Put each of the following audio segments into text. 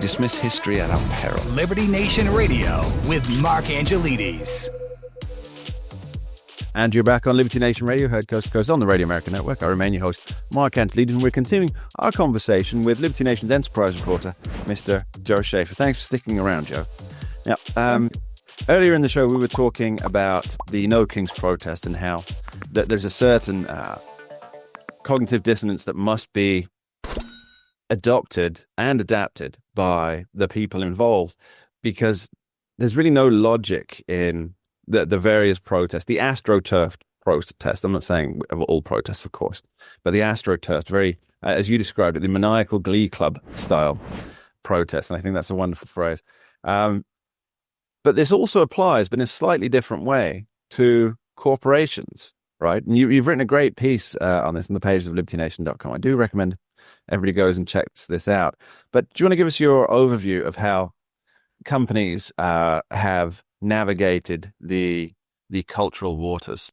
dismiss history at our peril. Liberty Nation Radio with Mark Angelides. And you're back on Liberty Nation Radio, heard coast to coast on the Radio America Network. I remain your host, Mark Angelides, and we're continuing our conversation with Liberty Nation's enterprise reporter, Mr. Joe Schaeffer. Thanks for sticking around, Joe. Now, earlier in the show, we were talking about the No Kings protest and how that there's a certain cognitive dissonance that must be adopted and adapted by the people involved, because there's really no logic in the various protests. The AstroTurf protest, I'm not saying all protests, of course, but the AstroTurf, very, as you described it, the maniacal glee club style protest, and I think that's a wonderful phrase. But this also applies, but in a slightly different way, to corporations, right? And you've written a great piece on this on the pages of libertynation.com. I do recommend everybody goes and checks this out. But do you want to give us your overview of how companies have navigated the cultural waters?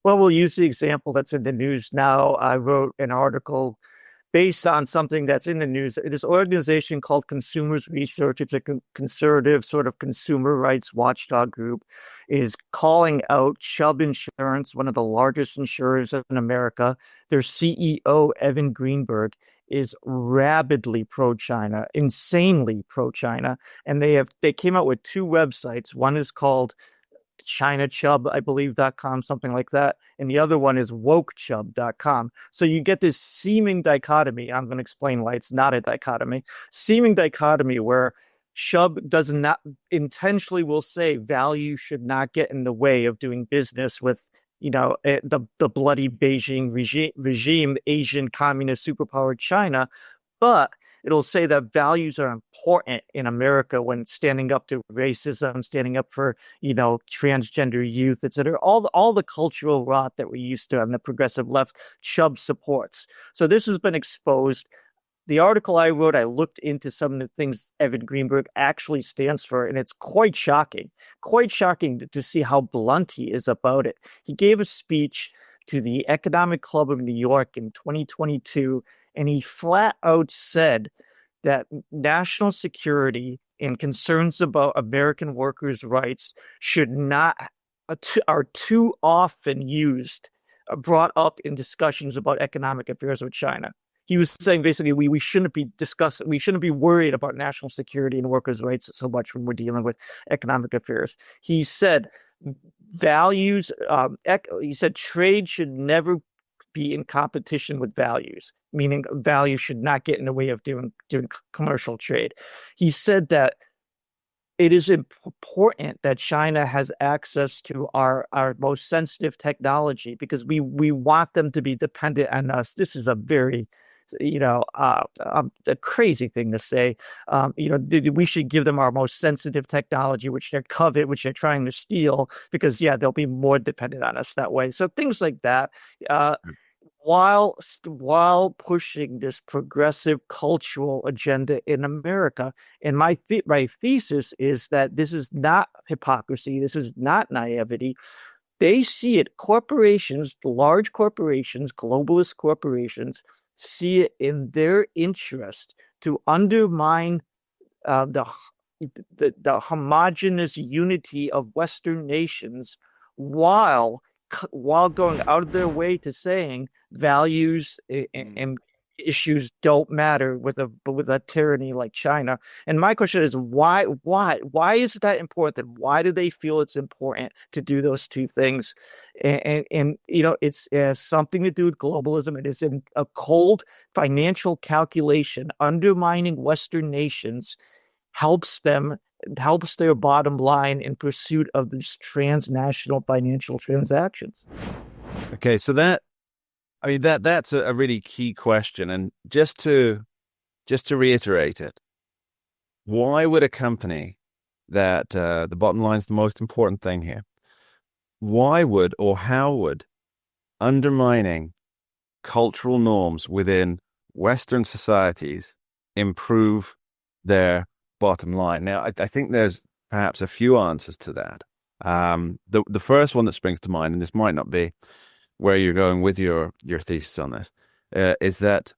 Well, we'll use the example that's in the news now. I wrote an article based on something that's in the news. This organization called Consumers Research, it's a conservative sort of consumer rights watchdog group, is calling out Chubb Insurance, one of the largest insurers in America. Their CEO, Evan Greenberg, is rabidly pro-China, insanely pro-China. And they came out with two websites. One is called ChinaChub, I believe, .com, something like that. And the other one is WokeChub.com. So you get this seeming dichotomy. I'm going to explain why it's not a dichotomy. Seeming dichotomy where Chubb does not intentionally will say value should not get in the way of doing business with the bloody Beijing regime, Asian communist superpower China, but it'll say that values are important in America when standing up to racism, standing up for, transgender youth, etc. All the cultural rot that we used to on the progressive left, Chubb supports. So this has been exposed. The article I wrote, I looked into some of the things Evan Greenberg actually stands for, and it's quite shocking to see how blunt he is about it. He gave a speech to the Economic Club of New York in 2022, and he flat out said that national security and concerns about American workers' rights are too often brought up in discussions about economic affairs with China. He was saying basically we shouldn't be worried about national security and workers' rights so much when we're dealing with economic affairs. He said he said trade should never be in competition with values, meaning values should not get in the way of doing commercial trade. He said that it is important that China has access to our most sensitive technology because we want them to be dependent on us. This is a very a crazy thing to say. We should give them our most sensitive technology, which they covet, which they're trying to steal, because they'll be more dependent on us that way. So things like that. While pushing this progressive cultural agenda in America, and my thesis is that this is not hypocrisy. This is not naivety. They see it. Corporations, large corporations, globalist corporations, see it in their interest to undermine the homogeneous unity of Western nations while going out of their way to saying values and issues don't matter with a tyranny like China. And my question is why is that important? Why do they feel it's important to do those two things? And it's something to do with globalism. It is in a cold financial calculation. Undermining Western nations helps their bottom line in pursuit of these transnational financial transactions. Okay, so that's a really key question. And just to reiterate it, why would a company that the bottom line is the most important thing here, why would or how would undermining cultural norms within Western societies improve their bottom line? Now, I think there's perhaps a few answers to that. The first one that springs to mind, and this might not be where you're going with your thesis on this, is that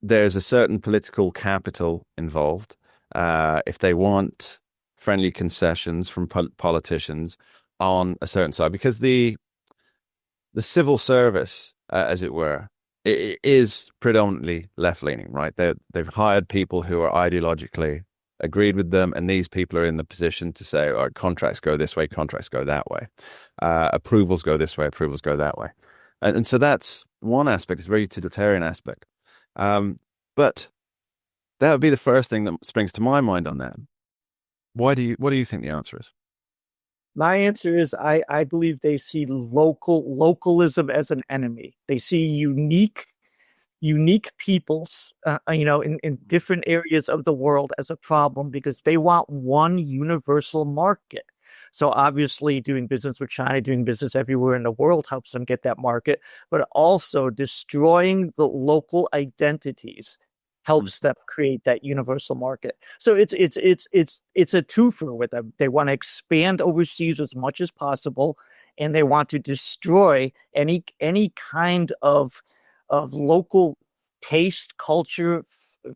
there's a certain political capital involved. If they want friendly concessions from politicians on a certain side, because the civil service, as it were, it is predominantly left-leaning, right? They've hired people who are ideologically agreed with them, and these people are in the position to say, all right, contracts go this way, contracts go that way. Approvals go this way, approvals go that way. And so that's one aspect, it's a very utilitarian aspect. But that would be the first thing that springs to my mind on that. What do you think the answer is? My answer is I believe they see localism as an enemy. They see unique peoples, in different areas of the world as a problem because they want one universal market. So obviously doing business with China, doing business everywhere in the world helps them get that market, but also destroying the local identities helps them create that universal market. So it's a twofer with them. They want to expand overseas as much as possible, and they want to destroy any kind of local taste, culture,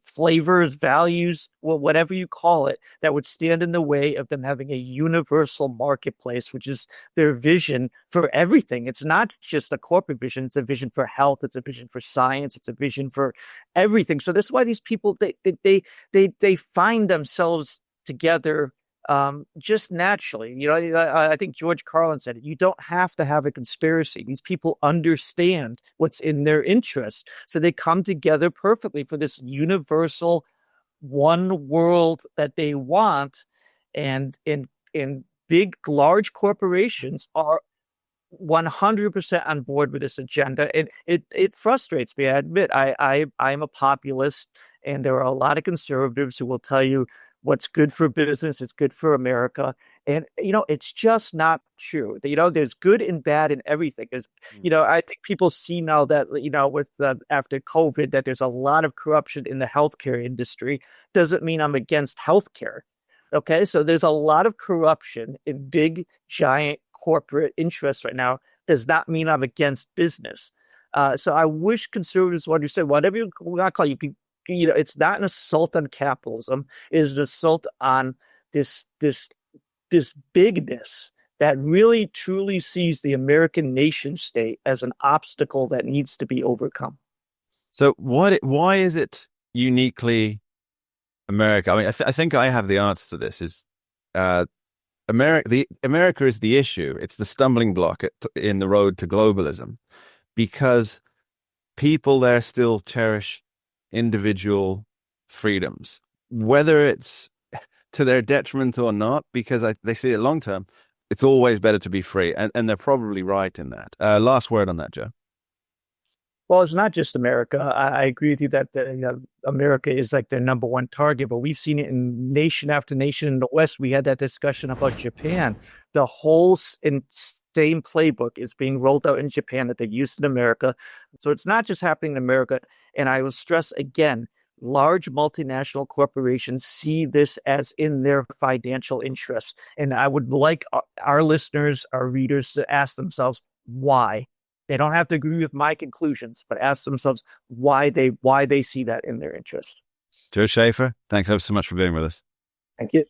flavors, values, well, whatever you call it, that would stand in the way of them having a universal marketplace, which is their vision for everything. It's not just a corporate vision, it's a vision for health, it's a vision for science, it's a vision for everything. So that's why these people they find themselves together just naturally. I think George Carlin said it. You don't have to have a conspiracy. These people understand what's in their interest. So they come together perfectly for this universal one world that they want. And in big, large corporations are 100% on board with this agenda. And it frustrates me. I admit I'm a populist, and there are a lot of conservatives who will tell you what's good for business is good for America. And, it's just not true. There's good and bad in everything. I think people see now that, with after COVID, that there's a lot of corruption in the healthcare industry. Doesn't mean I'm against healthcare. Okay. So there's a lot of corruption in big, giant corporate interests right now. Does not mean I'm against business. So I wish conservatives would understand whatever you want to call it, it's not an assault on capitalism. It is an assault on this bigness that really truly sees the American nation state as an obstacle that needs to be overcome. So why is it uniquely America? I mean, I think I have the answer to this. Is America is the issue. It's the stumbling block in the road to globalism, because people there still cherish individual freedoms, whether it's to their detriment or not, because they see it long term. It's always better to be free, and they're probably right in that. Last word on that, Joe. Well, it's not just America. I agree with you that America is like their number one target, but we've seen it in nation after nation in the West. We had that discussion about Japan. The whole same playbook is being rolled out in Japan that they've used in America. So it's not just happening in America. And I will stress again, large multinational corporations see this as in their financial interests. And I would like our listeners, our readers, to ask themselves why. They don't have to agree with my conclusions, but ask themselves why they see that in their interest. Joe Schaeffer, thanks ever so much for being with us. Thank you.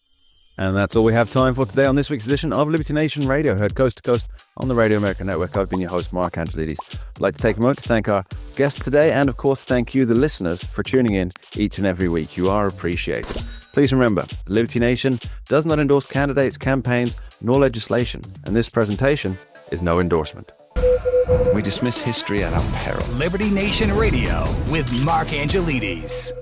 And that's all we have time for today on this week's edition of Liberty Nation Radio, heard coast to coast on the Radio America Network. I've been your host, Mark Angelides. I'd like to take a moment to thank our guests today, and of course, thank you, the listeners, for tuning in each and every week. You are appreciated. Please remember, Liberty Nation does not endorse candidates, campaigns, nor legislation, and this presentation is no endorsement. We dismiss history at our peril. Liberty Nation Radio with Mark Angelides.